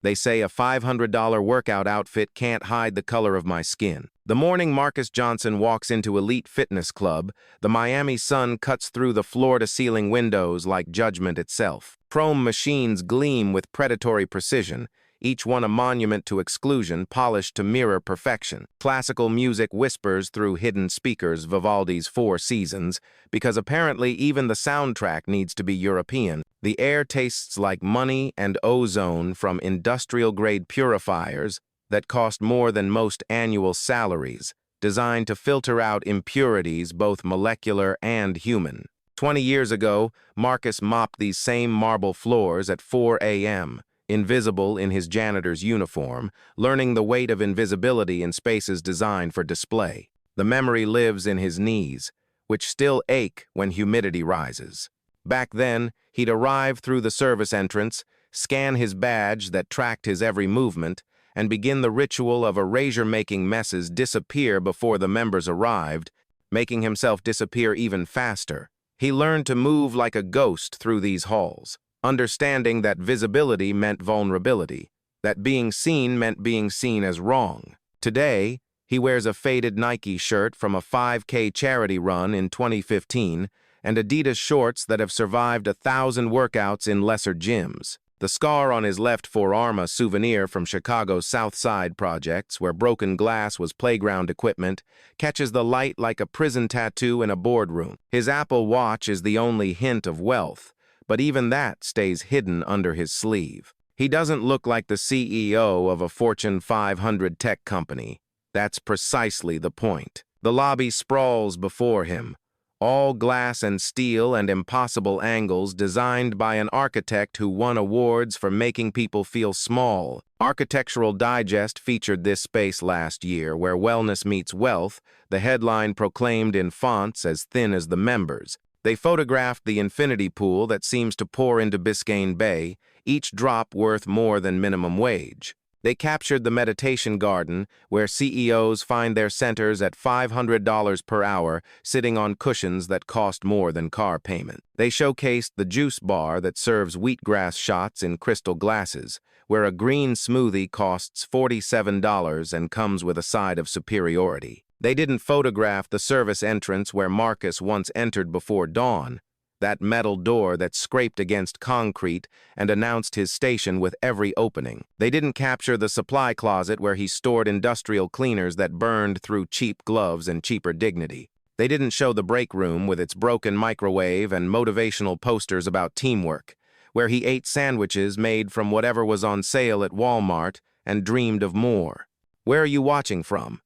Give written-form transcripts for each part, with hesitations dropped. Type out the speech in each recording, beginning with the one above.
They say a $500 workout outfit can't hide the color of my skin. The morning Marcus Johnson walks into Elite Fitness Club, the Miami sun cuts through the floor-to-ceiling windows like judgment itself. Chrome machines gleam with predatory precision, each one a monument to exclusion polished to mirror perfection. Classical music whispers through hidden speakers Vivaldi's Four Seasons, because apparently even the soundtrack needs to be European. The air tastes like money and ozone from industrial-grade purifiers that cost more than most annual salaries, designed to filter out impurities both molecular and human. 20 years ago, Marcus mopped these same marble floors at 4 a.m., invisible in his janitor's uniform, learning the weight of invisibility in spaces designed for display. The memory lives in his knees, which still ache when humidity rises. Back then, he'd arrive through the service entrance, scan his badge that tracked his every movement, and begin the ritual of erasure-making messes disappear before the members arrived, making himself disappear even faster. He learned to move like a ghost through these halls, understanding that visibility meant vulnerability, that being seen meant being seen as wrong. Today, he wears a faded Nike shirt from a 5K charity run in 2015 and Adidas shorts that have survived 1,000 workouts in lesser gyms. The scar on his left forearm, a souvenir from Chicago's South Side projects where broken glass was playground equipment, catches the light like a prison tattoo in a boardroom. His Apple Watch is the only hint of wealth, but even that stays hidden under his sleeve. He doesn't look like the CEO of a Fortune 500 tech company. That's precisely the point. The lobby sprawls before him, all glass and steel and impossible angles designed by an architect who won awards for making people feel small. Architectural Digest featured this space last year, where wellness meets wealth, the headline proclaimed in fonts as thin as the members. They photographed the infinity pool that seems to pour into Biscayne Bay, each drop worth more than minimum wage. They captured the meditation garden, where CEOs find their centers at $500 per hour, sitting on cushions that cost more than car payment. They showcased the juice bar that serves wheatgrass shots in crystal glasses, where a green smoothie costs $47 and comes with a side of superiority. They didn't photograph the service entrance where Marcus once entered before dawn, that metal door that scraped against concrete and announced his station with every opening. They didn't capture the supply closet where he stored industrial cleaners that burned through cheap gloves and cheaper dignity. They didn't show the break room with its broken microwave and motivational posters about teamwork, where he ate sandwiches made from whatever was on sale at Walmart and dreamed of more. Where are you watching from?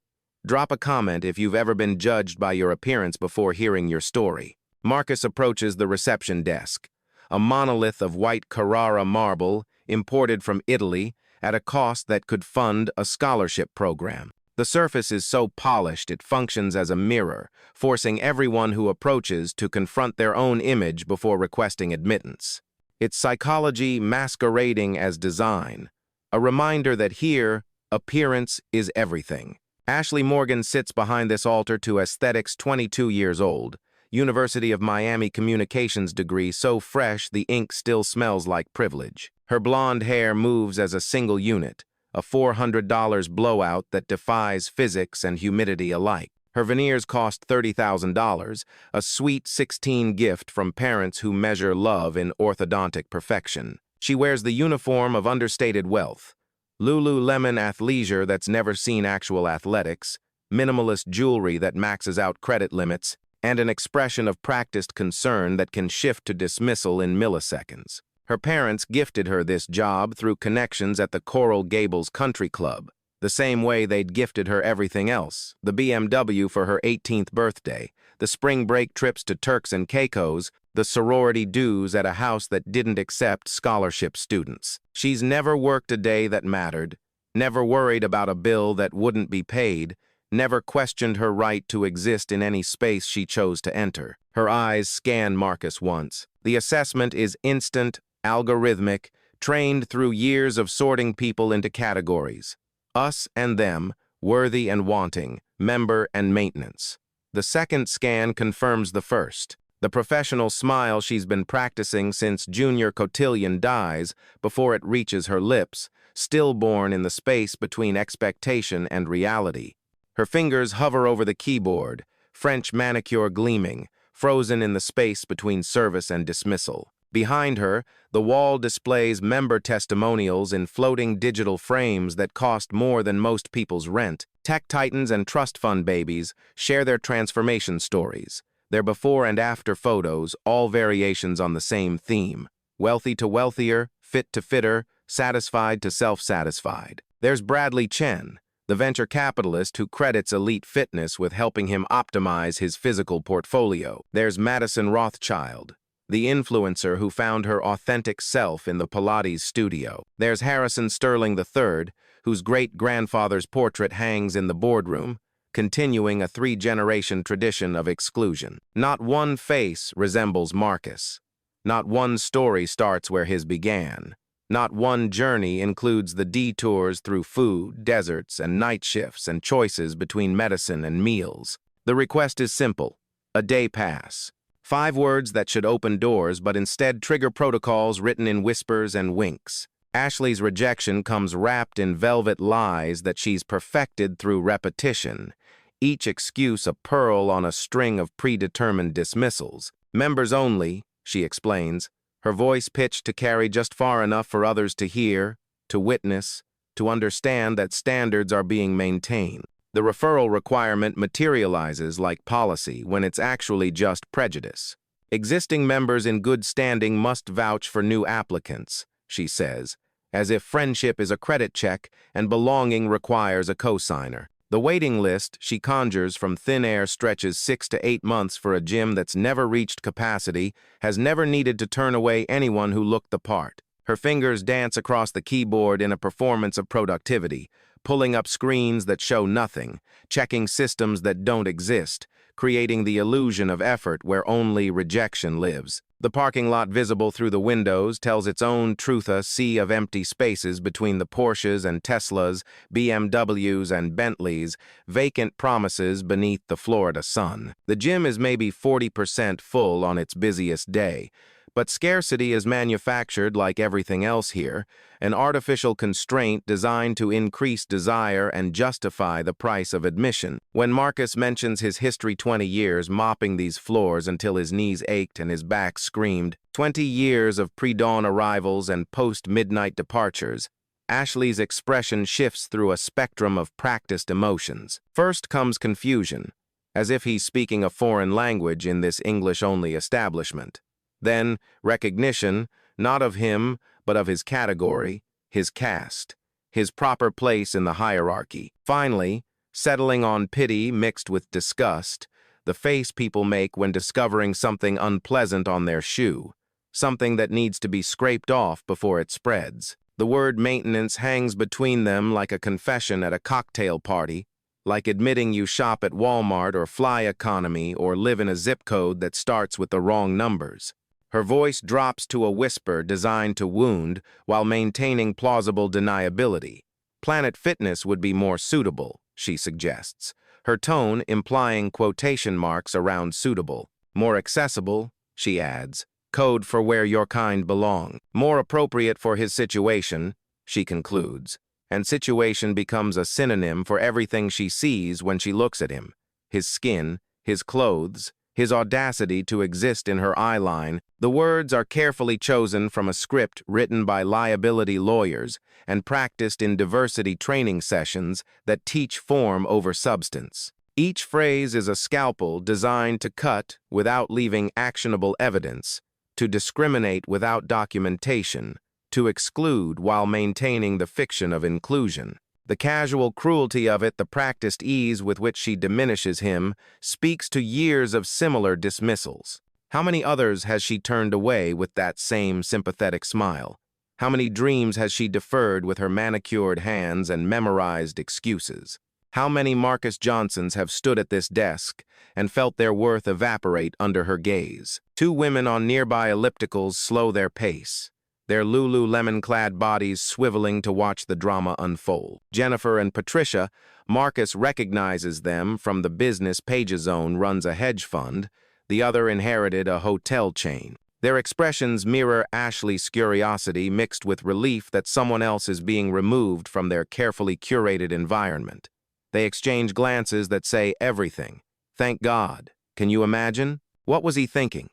Drop a comment if you've ever been judged by your appearance before hearing your story. Marcus approaches the reception desk, a monolith of white Carrara marble imported from Italy at a cost that could fund a scholarship program. The surface is so polished it functions as a mirror, forcing everyone who approaches to confront their own image before requesting admittance. It's psychology masquerading as design, a reminder that here, appearance is everything. Ashley Morgan sits behind this altar to aesthetics, 22 years old, University of Miami communications degree so fresh the ink still smells like privilege. Her blonde hair moves as a single unit, a $400 blowout that defies physics and humidity alike. Her veneers cost $30,000, a sweet 16 gift from parents who measure love in orthodontic perfection. She wears the uniform of understated wealth, Lululemon athleisure that's never seen actual athletics, minimalist jewelry that maxes out credit limits, and an expression of practiced concern that can shift to dismissal in milliseconds. Her parents gifted her this job through connections at the Coral Gables Country Club, the same way they'd gifted her everything else: the BMW for her 18th birthday, the spring break trips to Turks and Caicos, the sorority dues at a house that didn't accept scholarship students. She's never worked a day that mattered, never worried about a bill that wouldn't be paid, never questioned her right to exist in any space she chose to enter. Her eyes scan Marcus once. The assessment is instant, algorithmic, trained through years of sorting people into categories: us and them, worthy and wanting, member and maintenance. The second scan confirms the first. The professional smile she's been practicing since junior cotillion dies before it reaches her lips, stillborn in the space between expectation and reality. Her fingers hover over the keyboard, French manicure gleaming, frozen in the space between service and dismissal. Behind her, the wall displays member testimonials in floating digital frames that cost more than most people's rent. Tech titans and trust fund babies share their transformation stories, their before and after photos, all variations on the same theme. Wealthy to wealthier, fit to fitter, satisfied to self-satisfied. There's Bradley Chen, the venture capitalist who credits Elite Fitness with helping him optimize his physical portfolio. There's Madison Rothschild, the influencer who found her authentic self in the Pilates studio. There's Harrison Sterling III, whose great-grandfather's portrait hangs in the boardroom, continuing a three-generation tradition of exclusion. Not one face resembles Marcus. Not one story starts where his began. Not one journey includes the detours through food, deserts, and night shifts and choices between medicine and meals. The request is simple: a day pass. 5 words that should open doors but instead trigger protocols written in whispers and winks. Ashley's rejection comes wrapped in velvet lies that she's perfected through repetition, each excuse a pearl on a string of predetermined dismissals. Members only, she explains, her voice pitched to carry just far enough for others to hear, to witness, to understand that standards are being maintained. The referral requirement materializes like policy when it's actually just prejudice. Existing members in good standing must vouch for new applicants, she says, as if friendship is a credit check and belonging requires a cosigner. The waiting list she conjures from thin air stretches 6 to 8 months for a gym that's never reached capacity, has never needed to turn away anyone who looked the part. Her fingers dance across the keyboard in a performance of productivity, pulling up screens that show nothing, checking systems that don't exist, creating the illusion of effort where only rejection lives. The parking lot visible through the windows tells its own truth, sea of empty spaces between the Porsches and Teslas, BMWs and Bentleys, vacant promises beneath the Florida sun. The gym is maybe 40% full on its busiest day, but scarcity is manufactured like everything else here, an artificial constraint designed to increase desire and justify the price of admission. When Marcus mentions his history 20 years mopping these floors until his knees ached and his back screamed, 20 years of pre-dawn arrivals and post-midnight departures, Ashley's expression shifts through a spectrum of practiced emotions. First comes confusion, as if he's speaking a foreign language in this English-only establishment. Then, recognition, not of him, but of his category, his caste, his proper place in the hierarchy. Finally, settling on pity mixed with disgust, the face people make when discovering something unpleasant on their shoe, something that needs to be scraped off before it spreads. The word maintenance hangs between them like a confession at a cocktail party, like admitting you shop at Walmart or fly economy or live in a zip code that starts with the wrong numbers. Her voice drops to a whisper designed to wound while maintaining plausible deniability. Planet Fitness would be more suitable, she suggests, her tone implying quotation marks around suitable. More accessible, she adds, code for where your kind belong. More appropriate for his situation, she concludes, and situation becomes a synonym for everything she sees when she looks at him. His skin, his clothes, his audacity to exist in her eyeline. The words are carefully chosen from a script written by liability lawyers and practiced in diversity training sessions that teach form over substance. Each phrase is a scalpel designed to cut without leaving actionable evidence, to discriminate without documentation, to exclude while maintaining the fiction of inclusion. The casual cruelty of it, the practiced ease with which she diminishes him, speaks to years of similar dismissals. How many others has she turned away with that same sympathetic smile? How many dreams has she deferred with her manicured hands and memorized excuses? How many Marcus Johnsons have stood at this desk and felt their worth evaporate under her gaze? 2 women on nearby ellipticals slow their pace, their Lululemon-clad bodies swiveling to watch the drama unfold. Jennifer and Patricia, Marcus recognizes them from the business Page's own runs a hedge fund, the other inherited a hotel chain. Their expressions mirror Ashley's curiosity mixed with relief that someone else is being removed from their carefully curated environment. They exchange glances that say everything. Thank God. Can you imagine? What was he thinking?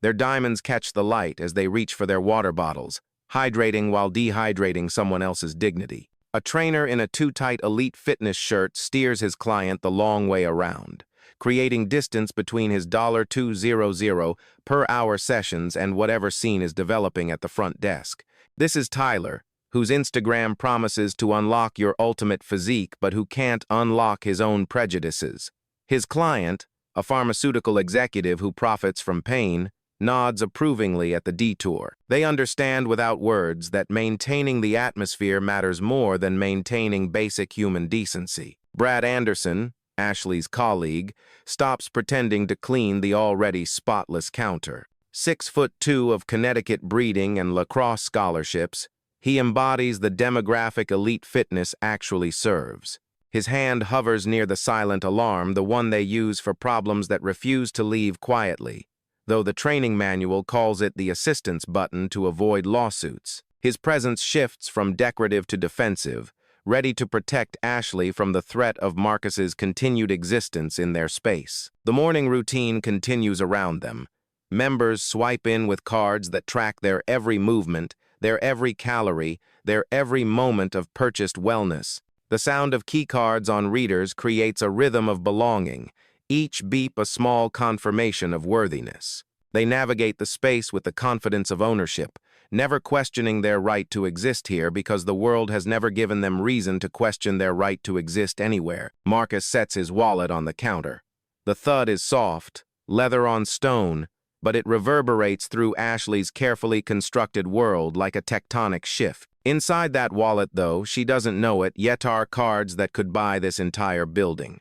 Their diamonds catch the light as they reach for their water bottles, hydrating while dehydrating someone else's dignity. A trainer in a too-tight elite fitness shirt steers his client the long way around, creating distance between his $200 per hour sessions and whatever scene is developing at the front desk. This is Tyler, whose Instagram promises to unlock your ultimate physique but who can't unlock his own prejudices. His client, a pharmaceutical executive who profits from pain, nods approvingly at the detour. They understand without words that maintaining the atmosphere matters more than maintaining basic human decency. Brad Anderson, Ashley's colleague, stops pretending to clean the already spotless counter. 6'2" of Connecticut breeding and lacrosse scholarships, he embodies the demographic elite fitness actually serves. His hand hovers near the silent alarm, the one they use for problems that refuse to leave quietly, though the training manual calls it the assistance button to avoid lawsuits. His presence shifts from decorative to defensive, ready to protect Ashley from the threat of Marcus's continued existence in their space. The morning routine continues around them. Members swipe in with cards that track their every movement, their every calorie, their every moment of purchased wellness. The sound of keycards on readers creates a rhythm of belonging, each beep a small confirmation of worthiness. They navigate the space with the confidence of ownership, never questioning their right to exist here because the world has never given them reason to question their right to exist anywhere. Marcus sets his wallet on the counter. The thud is soft, leather on stone, but it reverberates through Ashley's carefully constructed world like a tectonic shift. Inside that wallet, though, she doesn't know it, yet are cards that could buy this entire building.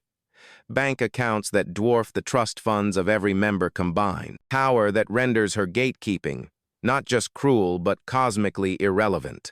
Bank accounts that dwarf the trust funds of every member combined. Power that renders her gatekeeping not just cruel but cosmically irrelevant.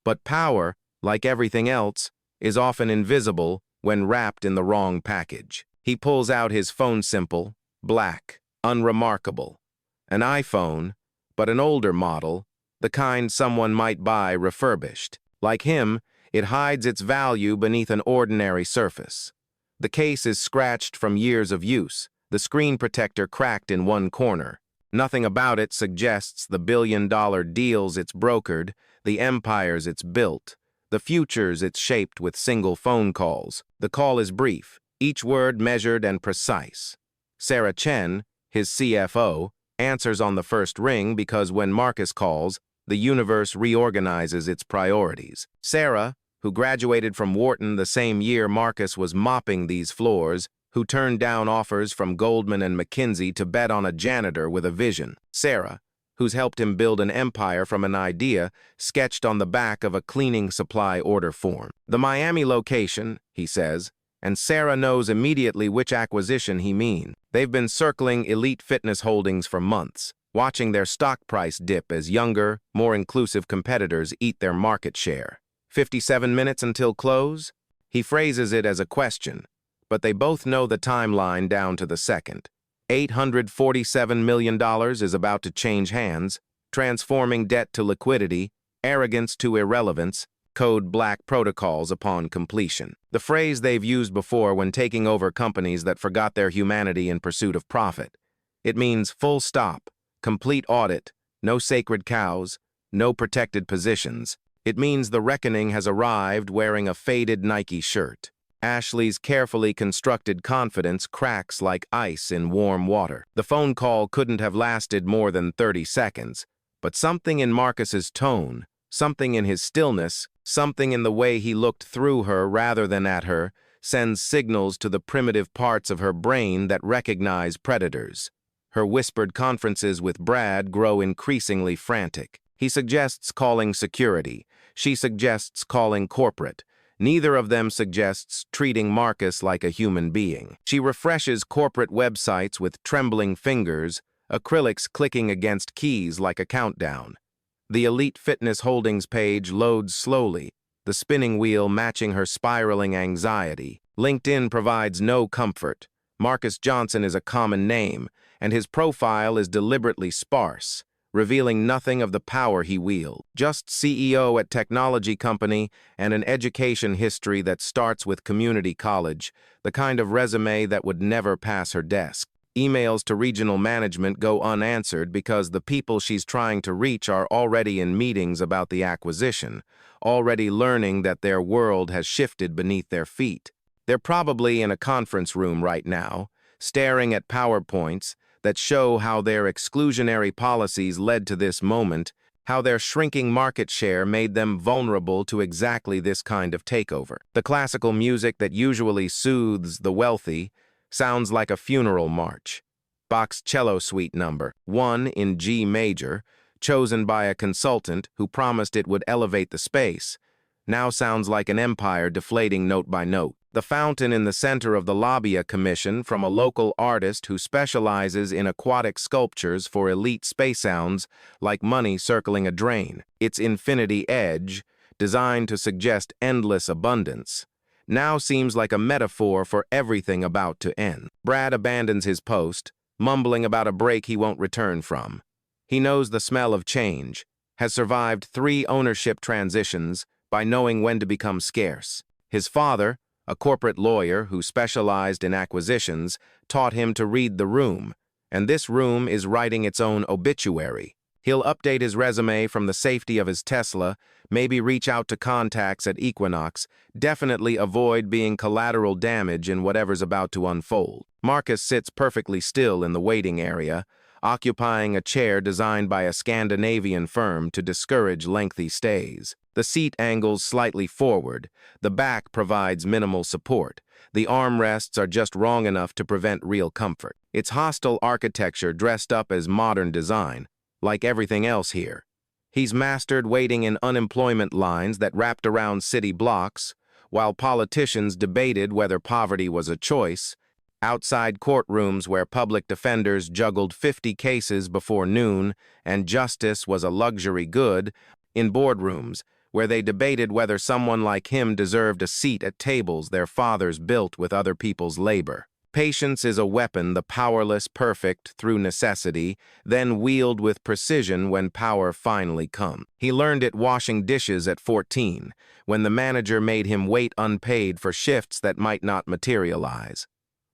But power, like everything else, is often invisible when wrapped in the wrong package. He pulls out his phone simple, black, unremarkable. An iPhone, but an older model, the kind someone might buy refurbished. Like him, it hides its value beneath an ordinary surface. The case is scratched from years of use, the screen protector cracked in one corner. Nothing about it suggests the billion-dollar deals it's brokered, the empires it's built, the futures it's shaped with single phone calls. The call is brief, each word measured and precise. Sarah Chen, his CFO, answers on the first ring because when Marcus calls, the universe reorganizes its priorities. Sarah, who graduated from Wharton the same year Marcus was mopping these floors, who turned down offers from Goldman and McKinsey to bet on a janitor with a vision. Sarah, who's helped him build an empire from an idea sketched on the back of a cleaning supply order form. The Miami location, he says, and Sarah knows immediately which acquisition he means. They've been circling Elite Fitness Holdings for months, watching their stock price dip as younger, more inclusive competitors eat their market share. 57 minutes until close? He phrases it as a question, but they both know the timeline down to the second. $847 million is about to change hands, transforming debt to liquidity, arrogance to irrelevance, code black protocols upon completion. The phrase they've used before when taking over companies that forgot their humanity in pursuit of profit. It means full stop, complete audit, no sacred cows, no protected positions. It means the reckoning has arrived wearing a faded Nike shirt. Ashley's carefully constructed confidence cracks like ice in warm water. The phone call couldn't have lasted more than 30 seconds, but something in Marcus's tone, something in his stillness, something in the way he looked through her rather than at her, sends signals to the primitive parts of her brain that recognize predators. Her whispered conferences with Brad grow increasingly frantic. He suggests calling security. She suggests calling corporate. Neither of them suggests treating Marcus like a human being. She refreshes corporate websites with trembling fingers, acrylics clicking against keys like a countdown. The Elite Fitness Holdings page loads slowly, the spinning wheel matching her spiraling anxiety. LinkedIn provides no comfort. Marcus Johnson is a common name, and his profile is deliberately sparse. revealing nothing of the power he wielded. Just CEO at technology company and an education history that starts with community college, the kind of resume that would never pass her desk. Emails to regional management go unanswered because the people she's trying to reach are already in meetings about the acquisition, already learning that their world has shifted beneath their feet. They're probably in a conference room right now, staring at PowerPoints that show how their exclusionary policies led to this moment, how their shrinking market share made them vulnerable to exactly this kind of takeover. The classical music that usually soothes the wealthy sounds like a funeral march. Bach's cello suite number 1 in G major, chosen by a consultant who promised it would elevate the space, now sounds like an empire deflating note by note. The fountain in the center of the lobby, a commission from a local artist who specializes in aquatic sculptures for elite space sounds like money circling a drain. Its infinity edge, designed to suggest endless abundance, now seems like a metaphor for everything about to end. Brad abandons his post, mumbling about a break he won't return from. He knows the smell of change, has survived 3 ownership transitions by knowing when to become scarce. His father, a corporate lawyer who specialized in acquisitions, taught him to read the room, and this room is writing its own obituary. He'll update his resume from the safety of his Tesla, maybe reach out to contacts at Equinox, definitely avoid being collateral damage in whatever's about to unfold. Marcus sits perfectly still in the waiting area, occupying a chair designed by a Scandinavian firm to discourage lengthy stays. The seat angles slightly forward, the back provides minimal support, the armrests are just wrong enough to prevent real comfort. It's hostile architecture dressed up as modern design, like everything else here. He's mastered waiting in unemployment lines that wrapped around city blocks, while politicians debated whether poverty was a choice, outside courtrooms where public defenders juggled 50 cases before noon and justice was a luxury good, in boardrooms where they debated whether someone like him deserved a seat at tables their fathers built with other people's labor. Patience is a weapon the powerless perfect through necessity, then wield with precision when power finally comes. He learned it washing dishes at 14, when the manager made him wait unpaid for shifts that might not materialize.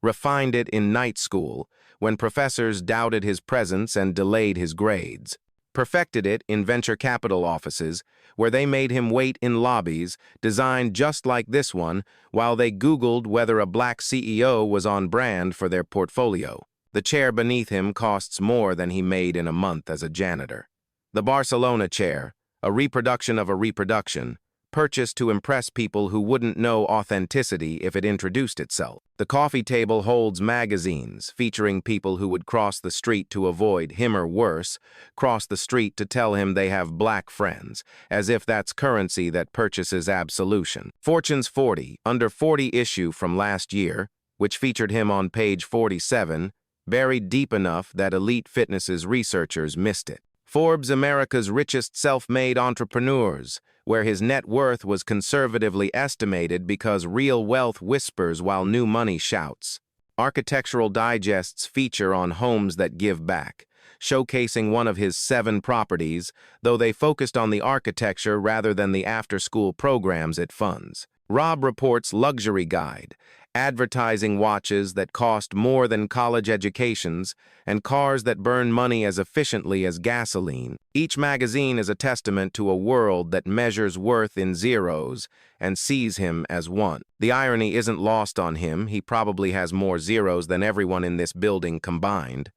Refined it in night school, when professors doubted his presence and delayed his grades. Perfected it in venture capital offices, where they made him wait in lobbies designed just like this one while they Googled whether a BlackCEO was on brand for their portfolio. The chair beneath him costs more than he made in a month as a janitor. The Barcelona chair, a reproduction of a reproduction, purchased to impress people who wouldn't know authenticity if it introduced itself. The coffee table holds magazines featuring people who would cross the street to avoid him or worse, cross the street to tell him they have black friends, as if that's currency that purchases absolution. Fortune's 40, under 40 issue from last year, which featured him on page 47, buried deep enough that Elite Fitness's researchers missed it. Forbes' America's Richest Self-Made Entrepreneurs, where his net worth was conservatively estimated because real wealth whispers while new money shouts. Architectural Digest's feature on homes that give back, showcasing one of his 7 properties, though they focused on the architecture rather than the after-school programs it funds. Rob Report's Luxury Guide, advertising watches that cost more than college educations and cars that burn money as efficiently as gasoline. Each magazine is a testament to a world that measures worth in zeros and sees him as one. The irony isn't lost on him. He probably has more zeros than everyone in this building combined.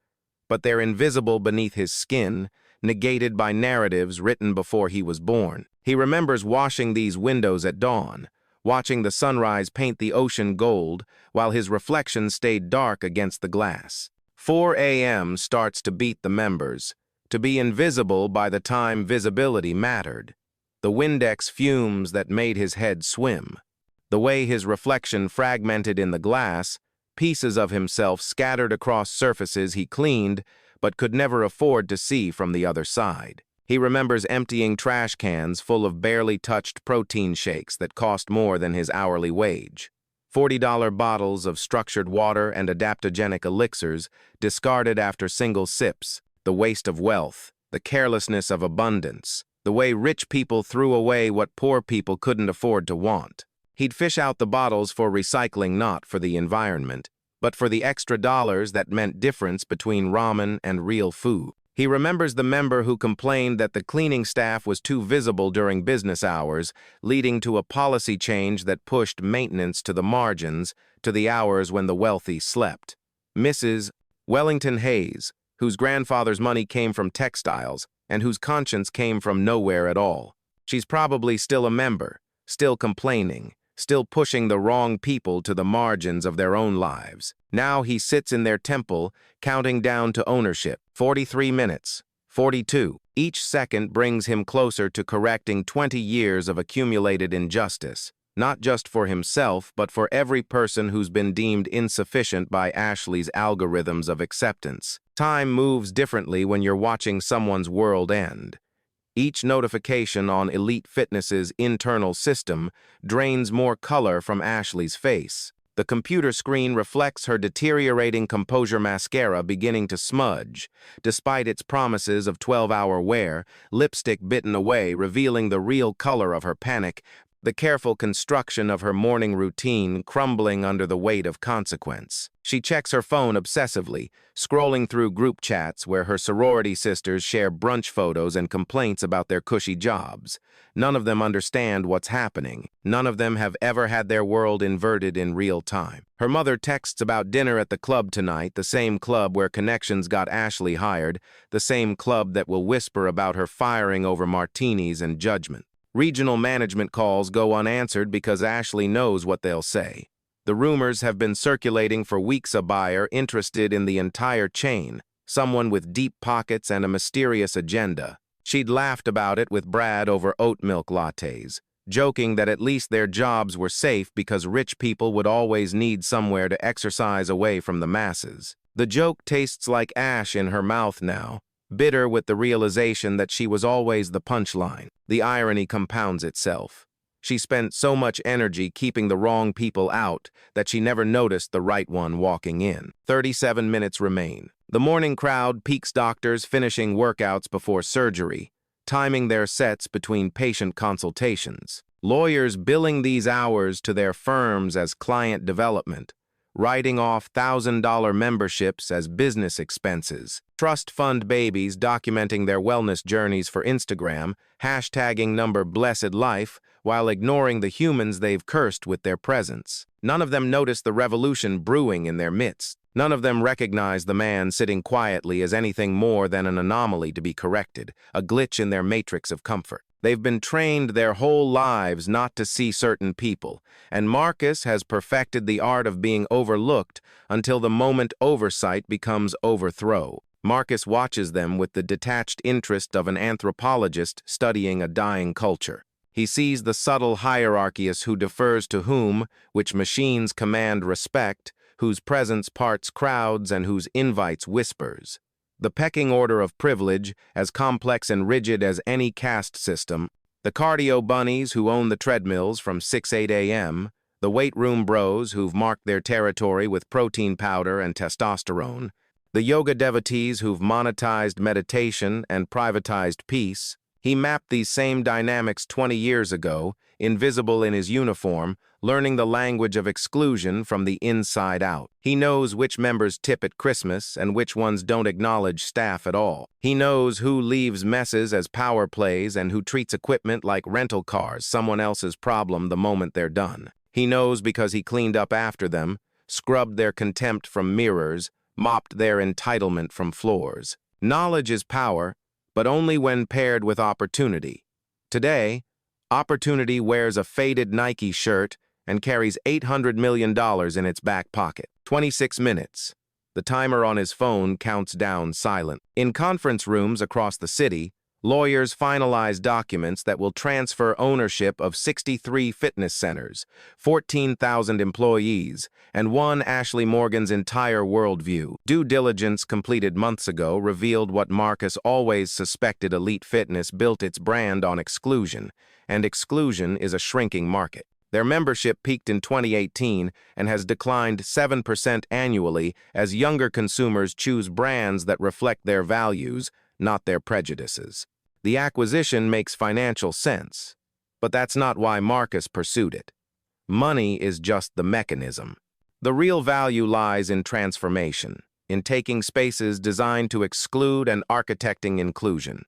But they're invisible beneath his skin, negated by narratives written before he was born. He remembers washing these windows at dawn, watching the sunrise paint the ocean gold while his reflection stayed dark against the glass. 4 a.m. starts to beat the members, to be invisible by the time visibility mattered. The Windex fumes that made his head swim. The way his reflection fragmented in the glass, pieces of himself scattered across surfaces he cleaned but could never afford to see from the other side. He remembers emptying trash cans full of barely touched protein shakes that cost more than his hourly wage. $40 bottles of structured water and adaptogenic elixirs discarded after single sips, the waste of wealth. the carelessness of abundance, the way rich people threw away what poor people couldn't afford to want. He'd fish out the bottles for recycling, not for the environment, but for the extra dollars that meant difference between ramen and real food. He remembers the member who complained that the cleaning staff was too visible during business hours, leading to a policy change that pushed maintenance to the margins, to the hours when the wealthy slept. Mrs. Wellington Hayes, whose grandfather's money came from textiles and whose conscience came from nowhere at all. She's probably still a member, still complaining, still pushing the wrong people to the margins of their own lives. Now he sits in their temple, counting down to ownership. 43 minutes. 42. Each second brings him closer to correcting 20 years of accumulated injustice, not just for himself, but for every person who's been deemed insufficient by Ashley's algorithms of acceptance. Time moves differently when you're watching someone's world end. Each notification on Elite Fitness's internal system drains more color from Ashley's face. The computer screen reflects her deteriorating composure mascara beginning to smudge. Despite its promises of 12-hour wear, lipstick bitten away, revealing the real color of her panic, the careful construction of her morning routine crumbling under the weight of consequence. She checks her phone obsessively, scrolling through group chats where her sorority sisters share brunch photos and complaints about their cushy jobs. None of them understand what's happening. None of them have ever had their world inverted in real time. Her mother texts about dinner at the club tonight, the same club where connections got Ashley hired, the same club that will whisper about her firing over martinis and judgment. Regional management calls go unanswered because Ashley knows what they'll say. The rumors have been circulating for weeks. A buyer interested in the entire chain, someone with deep pockets and a mysterious agenda. She'd laughed about it with Brad over oat milk lattes, joking that at least their jobs were safe because rich people would always need somewhere to exercise away from the masses. The joke tastes like ash in her mouth now, bitter with the realization that she was always the punchline. The irony compounds itself. She spent so much energy keeping the wrong people out that she never noticed the right one walking in. 37 minutes remain. The morning crowd peaks doctors finishing workouts before surgery, timing their sets between patient consultations. Lawyers billing these hours to their firms as client development, writing off $1,000 memberships as business expenses. Trust fund babies documenting their wellness journeys for Instagram, hashtagging number blessed life, while ignoring the humans they've cursed with their presence. None of them notice the revolution brewing in their midst. None of them recognize the man sitting quietly as anything more than an anomaly to be corrected, a glitch in their matrix of comfort. They've been trained their whole lives not to see certain people, and Marcus has perfected the art of being overlooked until the moment oversight becomes overthrow. Marcus watches them with the detached interest of an anthropologist studying a dying culture. He sees the subtle hierarchies who defers to whom, which machines command respect, whose presence parts crowds and whose invites whispers. The pecking order of privilege, as complex and rigid as any caste system, the cardio bunnies who own the treadmills from 6-8 a.m., the weight room bros who've marked their territory with protein powder and testosterone, the yoga devotees who've monetized meditation and privatized peace. He mapped these same dynamics 20 years ago, invisible in his uniform, learning the language of exclusion from the inside out. He knows which members tip at Christmas and which ones don't acknowledge staff at all. He knows who leaves messes as power plays and who treats equipment like rental cars, someone else's problem the moment they're done. He knows because he cleaned up after them, scrubbed their contempt from mirrors, mopped their entitlement from floors. Knowledge is power, but only when paired with opportunity. Today, opportunity wears a faded Nike shirt and carries $800 million in its back pocket. 26 minutes. The timer on his phone counts down silent. In conference rooms across the city, lawyers finalize documents that will transfer ownership of 63 fitness centers, 14,000 employees, and one Ashley Morgan's entire worldview. Due diligence completed months ago revealed what Marcus always suspected: Elite Fitness built its brand on exclusion, and exclusion is a shrinking market. Their membership peaked in 2018 and has declined 7% annually as younger consumers choose brands that reflect their values, not their prejudices. The acquisition makes financial sense, but that's not why Marcus pursued it. Money is just the mechanism. The real value lies in transformation, in taking spaces designed to exclude and architecting inclusion,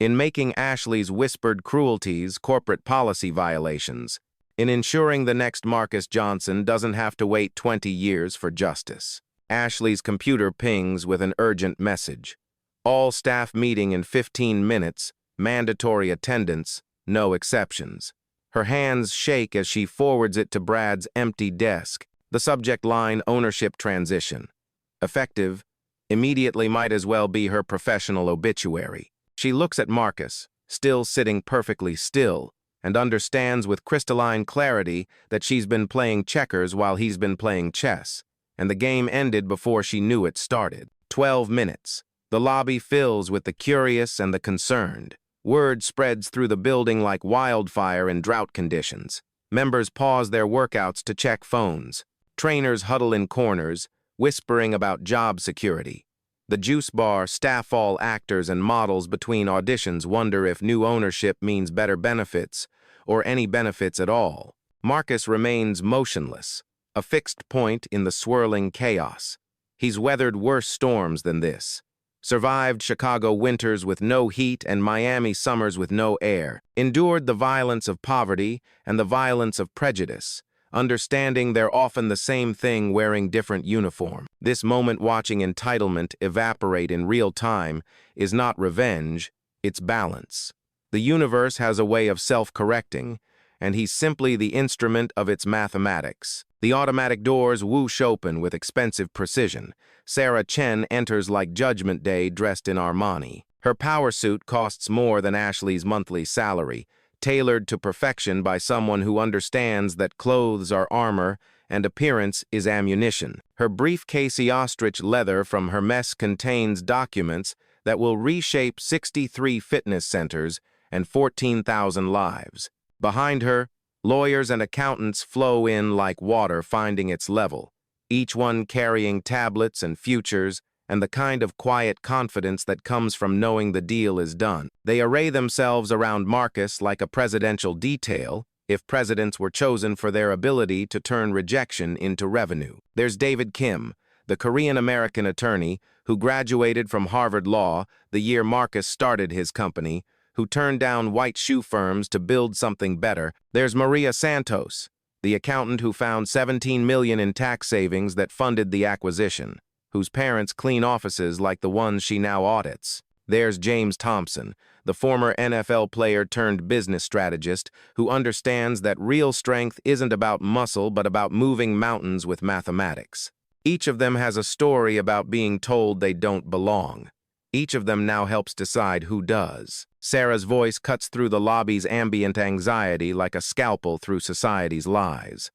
in making Ashley's whispered cruelties corporate policy violations, in ensuring the next Marcus Johnson doesn't have to wait 20 years for justice. Ashley's computer pings with an urgent message. All staff meeting in 15 minutes, mandatory attendance, no exceptions. Her hands shake as she forwards it to Brad's empty desk. The subject line, ownership transition. Effective, immediately might as well be her professional obituary. She looks at Marcus, still sitting perfectly still, and understands with crystalline clarity that she's been playing checkers while he's been playing chess, and the game ended before she knew it started. 12 minutes. The lobby fills with the curious and the concerned. Word spreads through the building like wildfire in drought conditions. Members pause their workouts to check phones. Trainers huddle in corners, whispering about job security. The juice bar, staff, all actors and models between auditions wonder if new ownership means better benefits, or any benefits at all. Marcus remains motionless, a fixed point in the swirling chaos. He's weathered worse storms than this. Survived Chicago winters with no heat and Miami summers with no air. Endured the violence of poverty and the violence of prejudice, understanding they're often the same thing wearing different uniform. This moment watching entitlement evaporate in real time is not revenge, it's balance. The universe has a way of self-correcting, and he's simply the instrument of its mathematics. The automatic doors whoosh open with expensive precision. Sarah Chen enters like Judgment Day dressed in Armani. Her power suit costs more than Ashley's monthly salary, tailored to perfection by someone who understands that clothes are armor and appearance is ammunition. Her briefcasey ostrich leather from Hermes contains documents that will reshape 63 fitness centers and 14,000 lives. Behind her, lawyers and accountants flow in like water finding its level, each one carrying tablets and futures and the kind of quiet confidence that comes from knowing the deal is done. They array themselves around Marcus like a presidential detail, if presidents were chosen for their ability to turn rejection into revenue. There's David Kim, the Korean-American attorney who graduated from Harvard Law the year Marcus started his company, who turned down white shoe firms to build something better. There's Maria Santos, the accountant who found $17 million in tax savings that funded the acquisition, whose parents clean offices like the ones she now audits. There's James Thompson, the former NFL player turned business strategist who understands that real strength isn't about muscle but about moving mountains with mathematics. Each of them has a story about being told they don't belong. Each of them now helps decide who does. Sarah's voice cuts through the lobby's ambient anxiety like a scalpel through society's lies.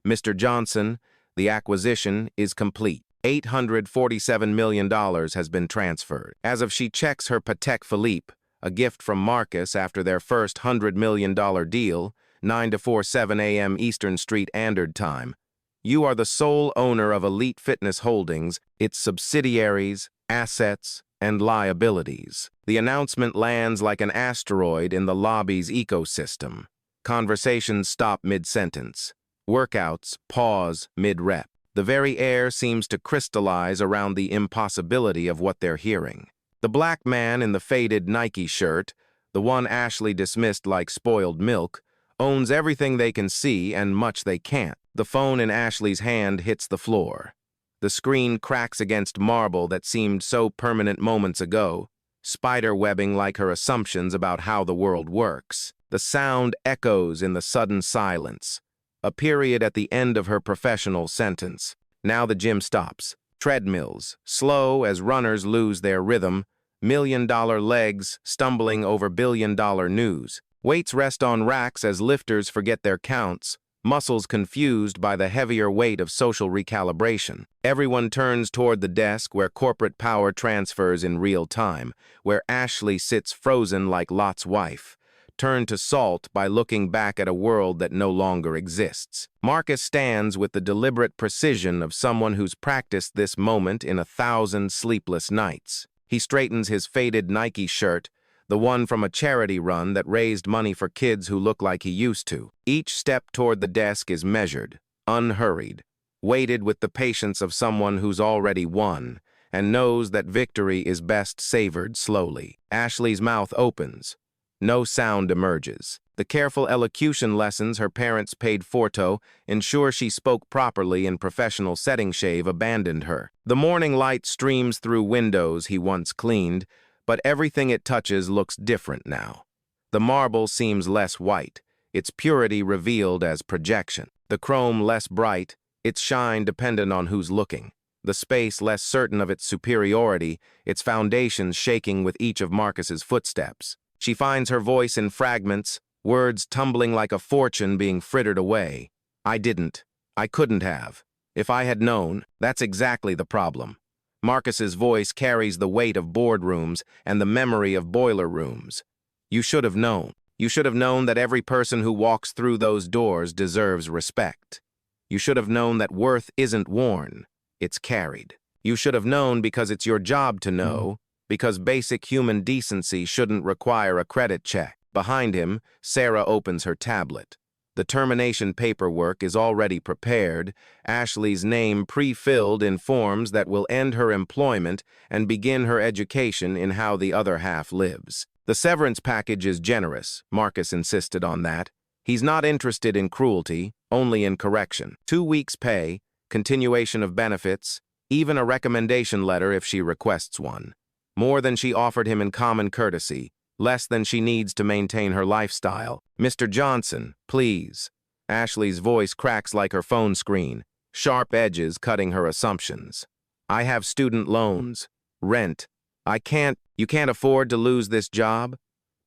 Mr. Johnson, the acquisition is complete. $847 million has been transferred. As of she checks her Patek Philippe, a gift from Marcus after their first $100 million deal, 9 to 4, 7 a.m. Eastern Street Andard time. You are the sole owner of Elite Fitness Holdings, its subsidiaries, assets, and liabilities. The announcement lands like an asteroid in the lobby's ecosystem. Conversations stop mid-sentence. Workouts pause mid-rep. The very air seems to crystallize around the impossibility of what they're hearing. The black man in the faded Nike shirt, the one Ashley dismissed like spoiled milk, owns everything they can see and much they can't. The phone in Ashley's hand hits the floor. The screen cracks against marble that seemed so permanent moments ago, spider webbing like her assumptions about how the world works. The sound echoes in the sudden silence, a period at the end of her professional sentence. Now the gym stops. Treadmills, slow as runners lose their rhythm, million-dollar legs stumbling over billion-dollar news. Weights rest on racks as lifters forget their counts, muscles confused by the heavier weight of social recalibration. Everyone turns toward the desk where corporate power transfers in real time, where Ashley sits frozen like Lot's wife, turned to salt by looking back at a world that no longer exists. Marcus stands with the deliberate precision of someone who's practiced this moment in 1,000 sleepless nights. He straightens his faded Nike shirt, the one from a charity run that raised money for kids who look like he used to. Each step toward the desk is measured, unhurried, weighted with the patience of someone who's already won and knows that victory is best savored slowly. Ashley's mouth opens. No sound emerges. The careful elocution lessons her parents paid for to ensure she spoke properly in professional setting shave abandoned her. The morning light streams through windows he once cleaned, but everything it touches looks different now. The marble seems less white, its purity revealed as projection. The chrome less bright, its shine dependent on who's looking. The space less certain of its superiority, its foundations shaking with each of Marcus's footsteps. She finds her voice in fragments, words tumbling like a fortune being frittered away. I didn't. I couldn't have. If I had known, that's exactly the problem. Marcus's voice carries the weight of boardrooms and the memory of boiler rooms. You should have known. You should have known that every person who walks through those doors deserves respect. You should have known that worth isn't worn, it's carried. You should have known because it's your job to know, because basic human decency shouldn't require a credit check. Behind him, Sarah opens her tablet. The termination paperwork is already prepared, Ashley's name pre-filled in forms that will end her employment and begin her education in how the other half lives. The severance package is generous, Marcus insisted on that. He's not interested in cruelty, only in correction. 2 weeks' pay, continuation of benefits, even a recommendation letter if she requests one. More than she offered him in common courtesy, less than she needs to maintain her lifestyle. Mr. Johnson, please. Ashley's voice cracks like her phone screen, sharp edges cutting her assumptions. I have student loans, rent. You can't afford to lose this job?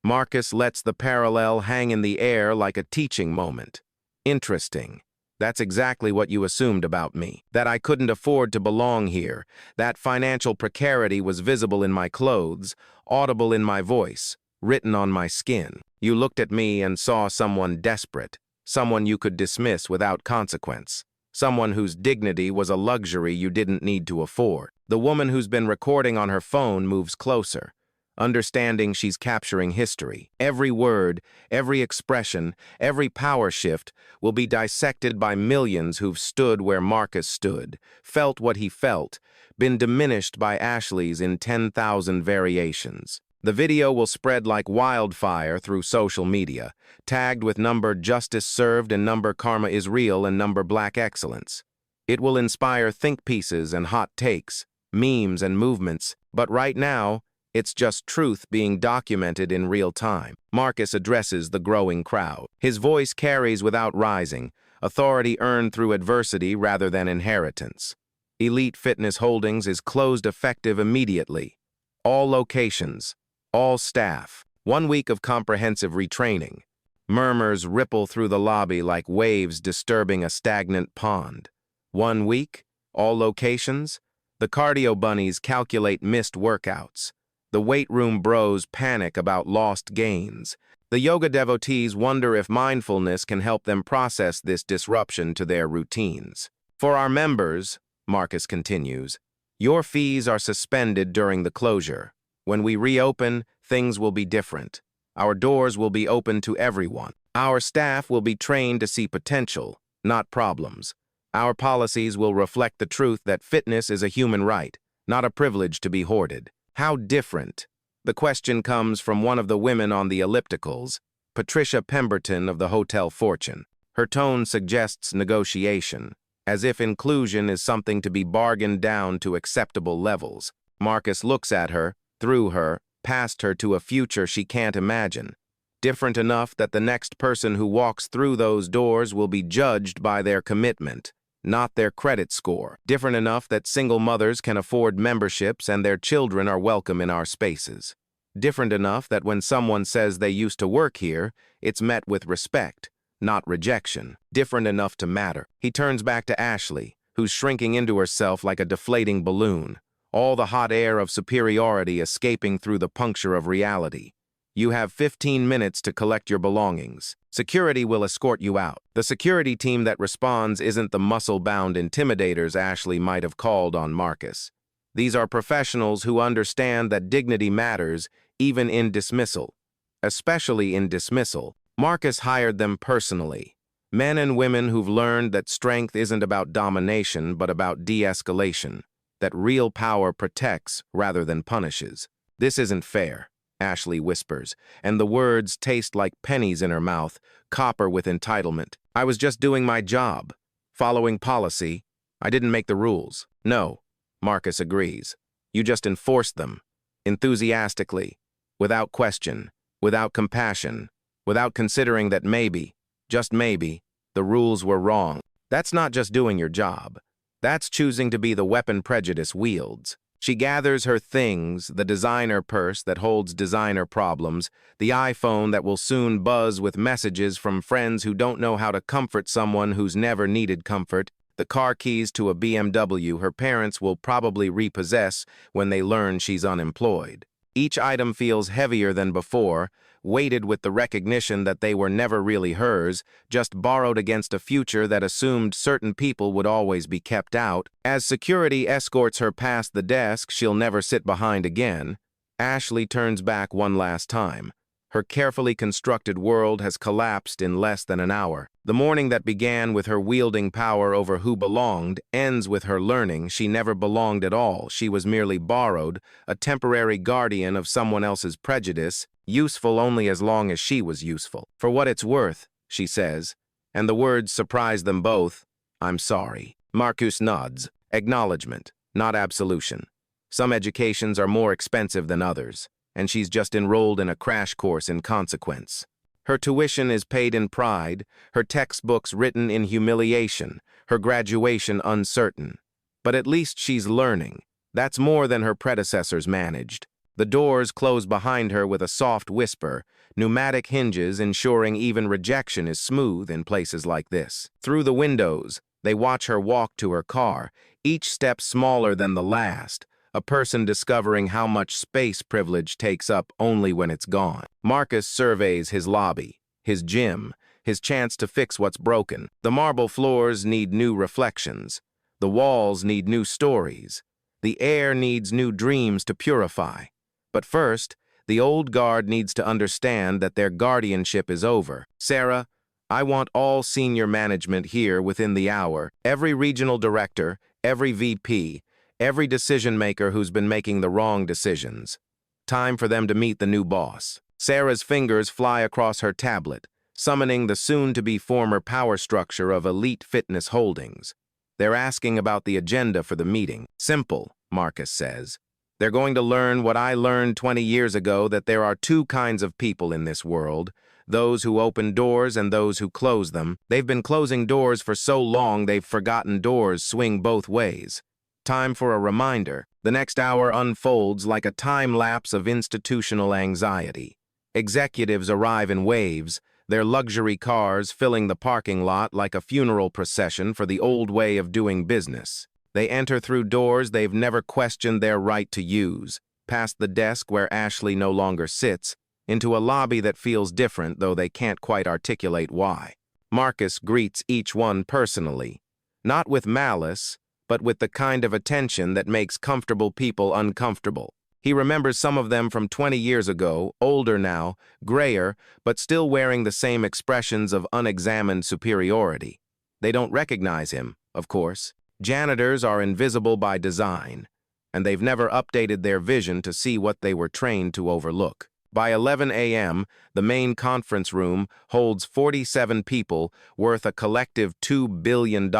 Marcus lets the parallel hang in the air like a teaching moment. Interesting. That's exactly what you assumed about me, that I couldn't afford to belong here, that financial precarity was visible in my clothes, audible in my voice, written on my skin. You looked at me and saw someone desperate, someone you could dismiss without consequence, someone whose dignity was a luxury you didn't need to afford. The woman who's been recording on her phone moves closer, understanding she's capturing history. Every word, every expression, every power shift will be dissected by millions who've stood where Marcus stood, felt what he felt, been diminished by Ashley's in 10,000 variations. The video will spread like wildfire through social media, tagged with number justice served and number karma is real and number black excellence. It will inspire think pieces and hot takes, memes and movements, but right now, it's just truth being documented in real time. Marcus addresses the growing crowd. His voice carries without rising, authority earned through adversity rather than inheritance. Elite Fitness Holdings is closed effective immediately. All locations, all staff. 1 week of comprehensive retraining. Murmurs ripple through the lobby like waves disturbing a stagnant pond. 1 week, all locations. The cardio bunnies calculate missed workouts. The weight room bros panic about lost gains. The yoga devotees wonder if mindfulness can help them process this disruption to their routines. For our members, Marcus continues, your fees are suspended during the closure. When we reopen, things will be different. Our doors will be open to everyone. Our staff will be trained to see potential, not problems. Our policies will reflect the truth that fitness is a human right, not a privilege to be hoarded. How different? The question comes from one of the women on the ellipticals, Patricia Pemberton of the Hotel Fortune. Her tone suggests negotiation, as if inclusion is something to be bargained down to acceptable levels. Marcus looks at her, through her, past her to a future she can't imagine. Different enough that the next person who walks through those doors will be judged by their commitment, not their credit score. Different enough that single mothers can afford memberships and their children are welcome in our spaces. Different enough that when someone says they used to work here, it's met with respect, not rejection. Different enough to matter. He turns back to Ashley, who's shrinking into herself like a deflating balloon, all the hot air of superiority escaping through the puncture of reality. You have 15 minutes to collect your belongings. Security will escort you out. The security team that responds isn't the muscle-bound intimidators Ashley might have called on Marcus. These are professionals who understand that dignity matters even in dismissal. Especially in dismissal. Marcus hired them personally. Men and women who've learned that strength isn't about domination but about de-escalation, that real power protects rather than punishes. "This isn't fair," Ashley whispers, and the words taste like pennies in her mouth, copper with entitlement. "I was just doing my job, following policy. I didn't make the rules." "No," Marcus agrees. "You just enforced them, enthusiastically, without question, without compassion, without considering that maybe, just maybe, the rules were wrong. That's not just doing your job. That's choosing to be the weapon prejudice wields." She gathers her things, the designer purse that holds designer problems, the iPhone that will soon buzz with messages from friends who don't know how to comfort someone who's never needed comfort, the car keys to a BMW her parents will probably repossess when they learn she's unemployed. Each item feels heavier than before, weighted with the recognition that they were never really hers, just borrowed against a future that assumed certain people would always be kept out. As security escorts her past the desk she'll never sit behind again, Ashley turns back one last time. Her carefully constructed world has collapsed in less than an hour. The morning that began with her wielding power over who belonged ends with her learning she never belonged at all. She was merely borrowed, a temporary guardian of someone else's prejudice, useful only as long as she was useful. "For what it's worth," she says, and the words surprise them both, "I'm sorry." Marcus nods. Acknowledgement, not absolution. Some educations are more expensive than others, and she's just enrolled in a crash course in consequence. Her tuition is paid in pride, her textbooks written in humiliation, her graduation uncertain. But at least she's learning. That's more than her predecessors managed. The doors close behind her with a soft whisper, pneumatic hinges ensuring even rejection is smooth in places like this. Through the windows, they watch her walk to her car, each step smaller than the last, a person discovering how much space privilege takes up only when it's gone. Marcus surveys his lobby, his gym, his chance to fix what's broken. The marble floors need new reflections. The walls need new stories. The air needs new dreams to purify. But first, the old guard needs to understand that their guardianship is over. "Sarah, I want all senior management here within the hour, every regional director, every VP, every decision-maker who's been making the wrong decisions. Time for them to meet the new boss." Sarah's fingers fly across her tablet, summoning the soon-to-be former power structure of Elite Fitness Holdings. They're asking about the agenda for the meeting. "Simple," Marcus says. "They're going to learn what I learned 20 years ago, that there are two kinds of people in this world, those who open doors and those who close them. They've been closing doors for so long they've forgotten doors swing both ways. Time for a reminder." The next hour unfolds like a time lapse of institutional anxiety. Executives arrive in waves, their luxury cars filling the parking lot like a funeral procession for the old way of doing business. They enter through doors they've never questioned their right to use, past the desk where Ashley no longer sits, into a lobby that feels different, though they can't quite articulate why. Marcus greets each one personally, not with malice, but with the kind of attention that makes comfortable people uncomfortable. He remembers some of them from 20 years ago, older now, grayer, but still wearing the same expressions of unexamined superiority. They don't recognize him, of course. Janitors are invisible by design, and they've never updated their vision to see what they were trained to overlook. By 11 a.m., the main conference room holds 47 people worth a collective $2 billion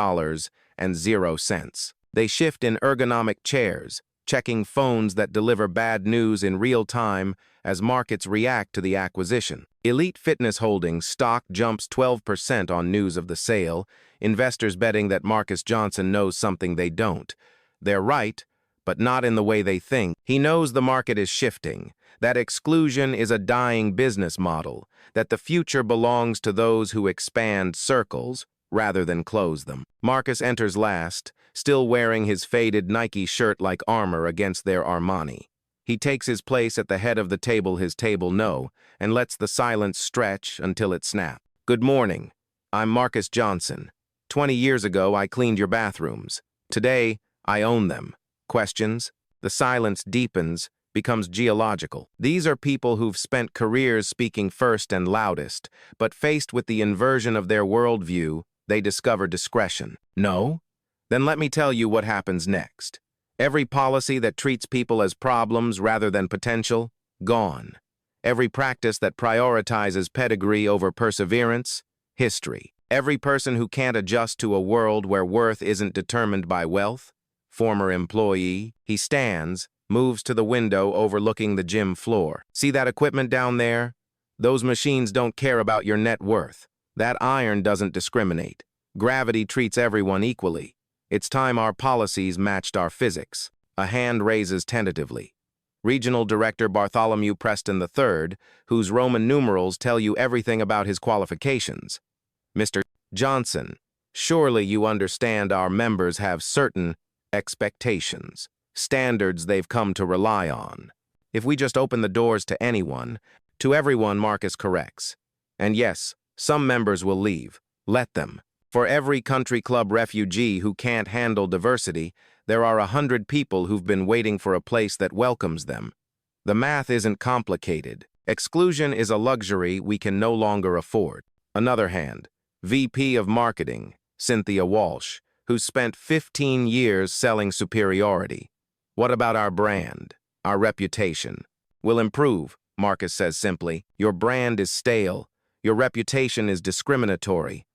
and 0 cents. They shift in ergonomic chairs, checking phones that deliver bad news in real time as markets react to the acquisition. Elite Fitness Holdings stock jumps 12% on news of the sale, investors betting that Marcus Johnson knows something they don't. They're right, but not in the way they think. He knows the market is shifting, that exclusion is a dying business model, that the future belongs to those who expand circles rather than close them. Marcus enters last, still wearing his faded Nike shirt like armor against their Armani. He takes his place at the head of the table his table know, and lets the silence stretch until it snaps. "Good morning. I'm Marcus Johnson. 20 years ago, I cleaned your bathrooms. Today, I own them. Questions?" The silence deepens, becomes geological. These are people who've spent careers speaking first and loudest, but faced with the inversion of their worldview, they discover discretion. No? Then let me tell you what happens next. Every policy that treats people as problems rather than potential, gone. Every practice that prioritizes pedigree over perseverance, history. Every person who can't adjust to a world where worth isn't determined by wealth, former employee. He stands, moves to the window overlooking the gym floor. See that equipment down there? Those machines don't care about your net worth. That iron doesn't discriminate. Gravity treats everyone equally. It's time our policies matched our physics. A hand raises tentatively. Regional Director Bartholomew Preston III, whose Roman numerals tell you everything about his qualifications. Mr. Johnson, surely you understand our members have certain expectations, standards they've come to rely on. If we just open the doors to anyone, to everyone, Marcus corrects. And yes, some members will leave. Let them. For every country club refugee who can't handle diversity, there are 100 people who've been waiting for a place that welcomes them. The math isn't complicated. Exclusion is a luxury we can no longer afford. Another hand, VP of Marketing, Cynthia Walsh, who spent 15 years selling superiority. What about our brand, our reputation? We'll improve, Marcus says simply. Your brand is stale. Your reputation is discriminatory.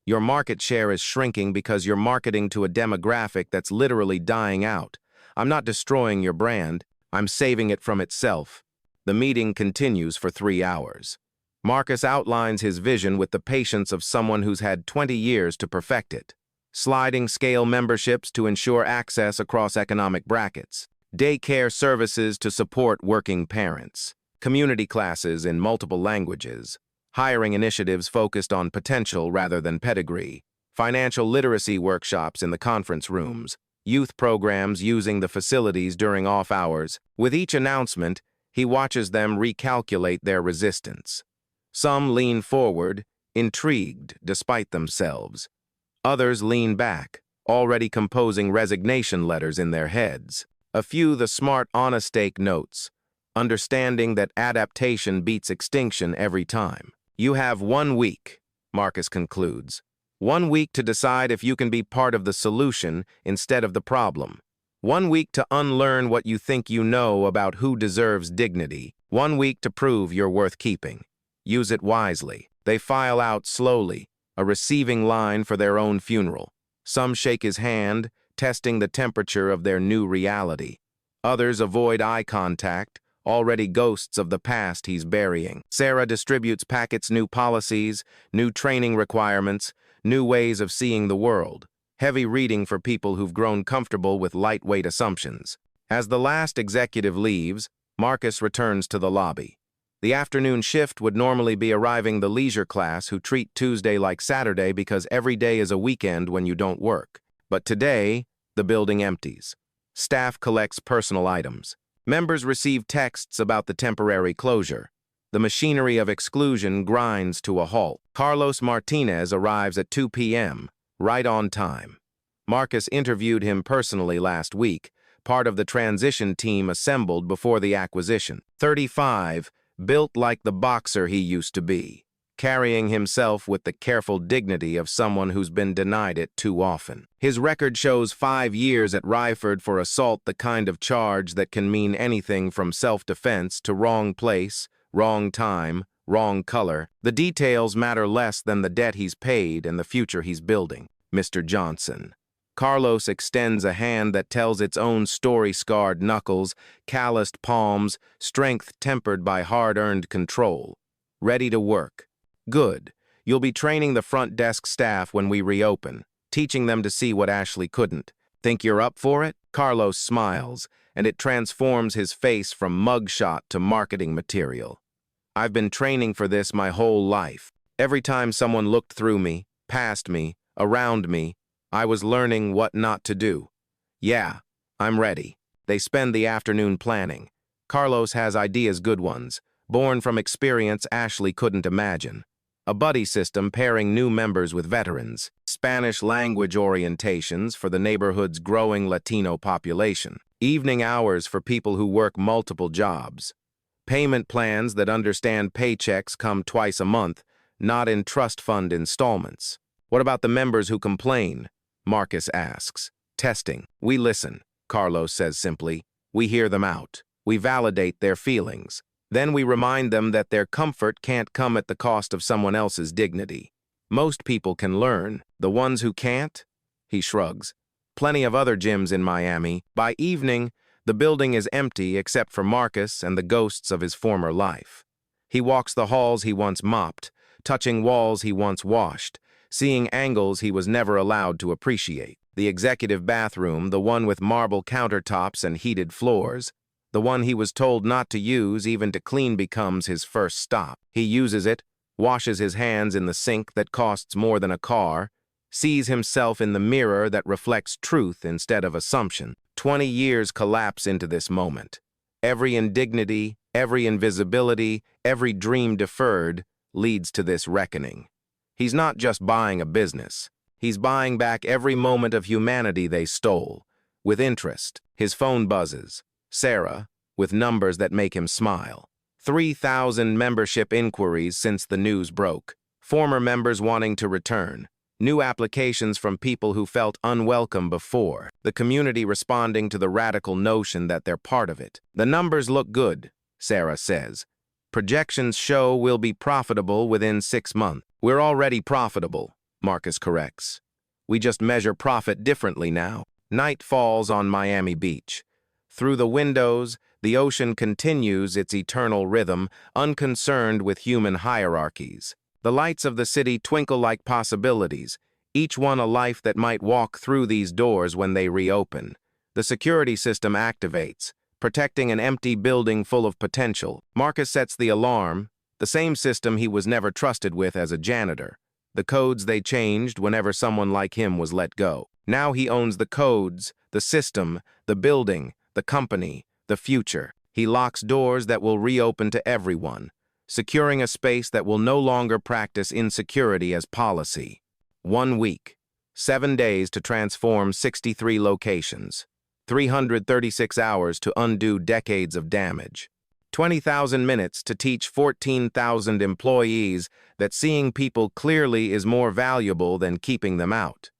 Your market share is shrinking because you're marketing to a demographic that's literally dying out. I'm not destroying your brand. I'm saving it from itself. The meeting continues for 3 hours. Marcus outlines his vision with the patience of someone who's had 20 years to perfect it. Sliding scale memberships to ensure access across economic brackets. Daycare services to support working parents. Community classes in multiple languages. Hiring initiatives focused on potential rather than pedigree, financial literacy workshops in the conference rooms, youth programs using the facilities during off hours. With each announcement, he watches them recalculate their resistance. Some lean forward, intrigued despite themselves. Others lean back, already composing resignation letters in their heads. A few the smart honest-take notes, understanding that adaptation beats extinction every time. You have 1 week, Marcus concludes. 1 week to decide if you can be part of the solution instead of the problem. 1 week to unlearn what you think you know about who deserves dignity. 1 week to prove you're worth keeping. Use it wisely. They file out slowly, a receiving line for their own funeral. Some shake his hand, testing the temperature of their new reality. Others avoid eye contact, already ghosts of the past he's burying. Sarah distributes packets, new policies, new training requirements, new ways of seeing the world. Heavy reading for people who've grown comfortable with lightweight assumptions. As the last executive leaves, Marcus returns to the lobby. The afternoon shift would normally be arriving the leisure class who treat Tuesday like Saturday because every day is a weekend when you don't work. But today, the building empties. Staff collects personal items. Members receive texts about the temporary closure. The machinery of exclusion grinds to a halt. Carlos Martinez arrives at 2 p.m., right on time. Marcus interviewed him personally last week, part of the transition team assembled before the acquisition. 35, built like the boxer he used to be, carrying himself with the careful dignity of someone who's been denied it too often. His record shows 5 years at Ryford for assault, the kind of charge that can mean anything from self-defense to wrong place, wrong time, wrong color. The details matter less than the debt he's paid and the future he's building. Mr. Johnson. Carlos extends a hand that tells its own story-scarred knuckles, calloused palms, strength tempered by hard-earned control. Ready to work. Good. You'll be training the front desk staff when we reopen, teaching them to see what Ashley couldn't. Think you're up for it? Carlos smiles, and it transforms his face from mugshot to marketing material. I've been training for this my whole life. Every time someone looked through me, past me, around me, I was learning what not to do. Yeah, I'm ready. They spend the afternoon planning. Carlos has ideas, good ones, born from experience Ashley couldn't imagine. A buddy system pairing new members with veterans. Spanish language orientations for the neighborhood's growing Latino population. Evening hours for people who work multiple jobs. Payment plans that understand paychecks come twice a month, not in trust fund installments. What about the members who complain? Marcus asks. Testing. We listen, Carlos says simply. We hear them out. We validate their feelings. Then we remind them that their comfort can't come at the cost of someone else's dignity. Most people can learn. The ones who can't? He shrugs. Plenty of other gyms in Miami. By evening, the building is empty except for Marcus and the ghosts of his former life. He walks the halls he once mopped, touching walls he once washed, seeing angles he was never allowed to appreciate. The executive bathroom, the one with marble countertops and heated floors, the one he was told not to use even to clean becomes his first stop. He uses it, washes his hands in the sink that costs more than a car, sees himself in the mirror that reflects truth instead of assumption. 20 years collapse into this moment. Every indignity, every invisibility, every dream deferred leads to this reckoning. He's not just buying a business. He's buying back every moment of humanity they stole. With interest, his phone buzzes. Sarah, with numbers that make him smile. 3,000 membership inquiries since the news broke. Former members wanting to return. New applications from people who felt unwelcome before. The community responding to the radical notion that they're part of it. The numbers look good, Sarah says. Projections show we'll be profitable within 6 months. We're already profitable, Marcus corrects. We just measure profit differently now. Night falls on Miami Beach. Through the windows, the ocean continues its eternal rhythm, unconcerned with human hierarchies. The lights of the city twinkle like possibilities, each one a life that might walk through these doors when they reopen. The security system activates, protecting an empty building full of potential. Marcus sets the alarm, the same system he was never trusted with as a janitor. The codes they changed whenever someone like him was let go. Now he owns the codes, the system, the building, the company, the future. He locks doors that will reopen to everyone, securing a space that will no longer practice insecurity as policy. 1 week, 7 days to transform 63 locations, 336 hours to undo decades of damage, 20,000 minutes to teach 14,000 employees that seeing people clearly is more valuable than keeping them out.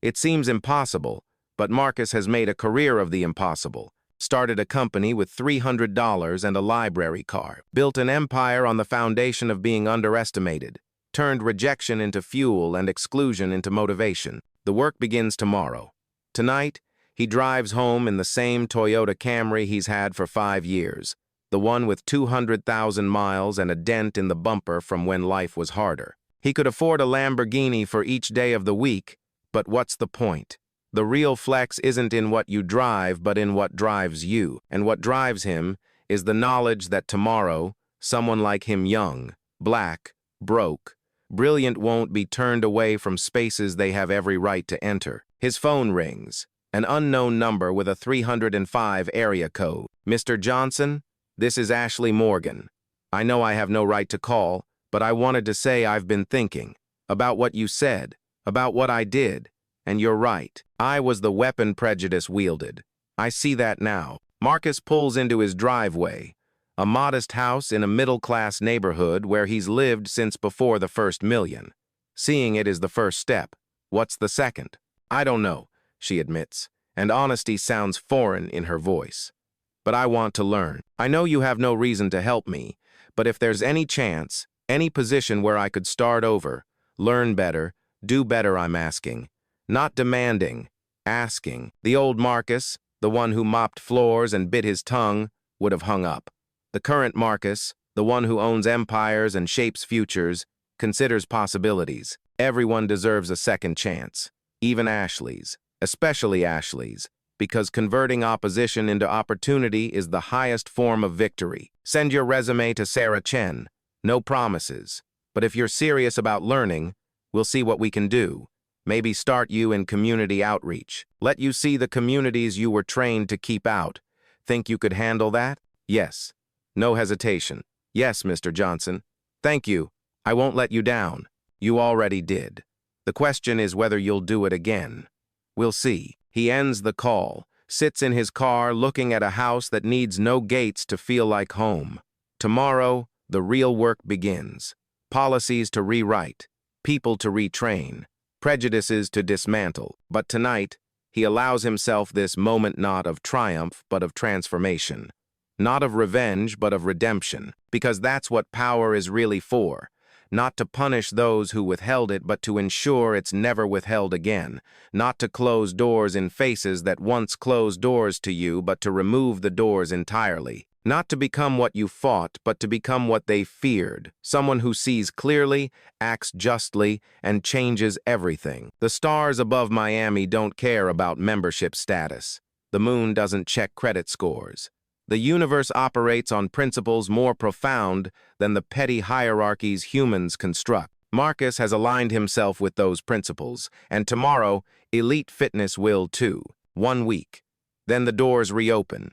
It seems impossible, but Marcus has made a career of the impossible. Started a company with $300 and a library card, built an empire on the foundation of being underestimated, turned rejection into fuel and exclusion into motivation. The work begins tomorrow. Tonight, he drives home in the same Toyota Camry he's had for 5 years, the one with 200,000 miles and a dent in the bumper from when life was harder. He could afford a Lamborghini for each day of the week, but what's the point? The real flex isn't in what you drive, but in what drives you. And what drives him is the knowledge that tomorrow, someone like him young, black, broke, brilliant won't be turned away from spaces they have every right to enter. His phone rings, an unknown number with a 305 area code. Mr. Johnson, this is Ashley Morgan. I know I have no right to call, but I wanted to say I've been thinking about what you said, about what I did. And you're right. I was the weapon prejudice wielded. I see that now. Marcus pulls into his driveway, a modest house in a middle-class neighborhood where he's lived since before the first million. Seeing it is the first step. What's the second? I don't know, she admits, and honesty sounds foreign in her voice. But I want to learn. I know you have no reason to help me, but if there's any chance, any position where I could start over, learn better, do better, I'm asking. Not demanding, asking. The old Marcus, the one who mopped floors and bit his tongue, would have hung up. The current Marcus, the one who owns empires and shapes futures, considers possibilities. Everyone deserves a second chance, even Ashley's, especially Ashley's, because converting opposition into opportunity is the highest form of victory. Send your resume to Sarah Chen. No promises. But if you're serious about learning, we'll see what we can do. Maybe start you in community outreach. Let you see the communities you were trained to keep out. Think you could handle that? Yes. No hesitation. Yes, Mr. Johnson. Thank you. I won't let you down. You already did. The question is whether you'll do it again. We'll see. He ends the call, sits in his car looking at a house that needs no gates to feel like home. Tomorrow, the real work begins. Policies to rewrite, people to retrain, prejudices to dismantle. But tonight, he allows himself this moment not of triumph, but of transformation. Not of revenge, but of redemption, because that's what power is really for. Not to punish those who withheld it, but to ensure it's never withheld again. Not to close doors in faces that once closed doors to you, but to remove the doors entirely. Not to become what you fought, but to become what they feared. Someone who sees clearly, acts justly, and changes everything. The stars above Miami don't care about membership status. The moon doesn't check credit scores. The universe operates on principles more profound than the petty hierarchies humans construct. Marcus has aligned himself with those principles, and tomorrow, elite fitness will too. 1 week. Then the doors reopen,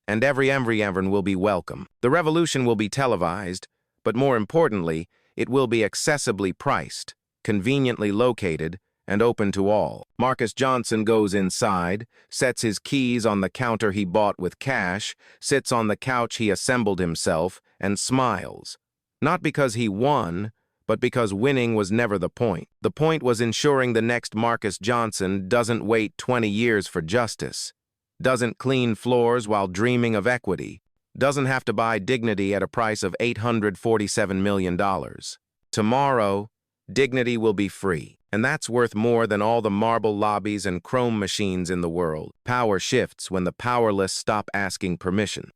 and everyone will be welcome. The revolution will be televised, but more importantly, it will be accessibly priced, conveniently located, and open to all. Marcus Johnson goes inside, sets his keys on the counter he bought with cash, sits on the couch he assembled himself, and smiles. Not because he won, but because winning was never the point. The point was ensuring the next Marcus Johnson doesn't wait 20 years for justice, doesn't clean floors while dreaming of equity, doesn't have to buy dignity at a price of $847 million. Tomorrow, dignity will be free. And that's worth more than all the marble lobbies and chrome machines in the world. Power shifts when the powerless stop asking permission.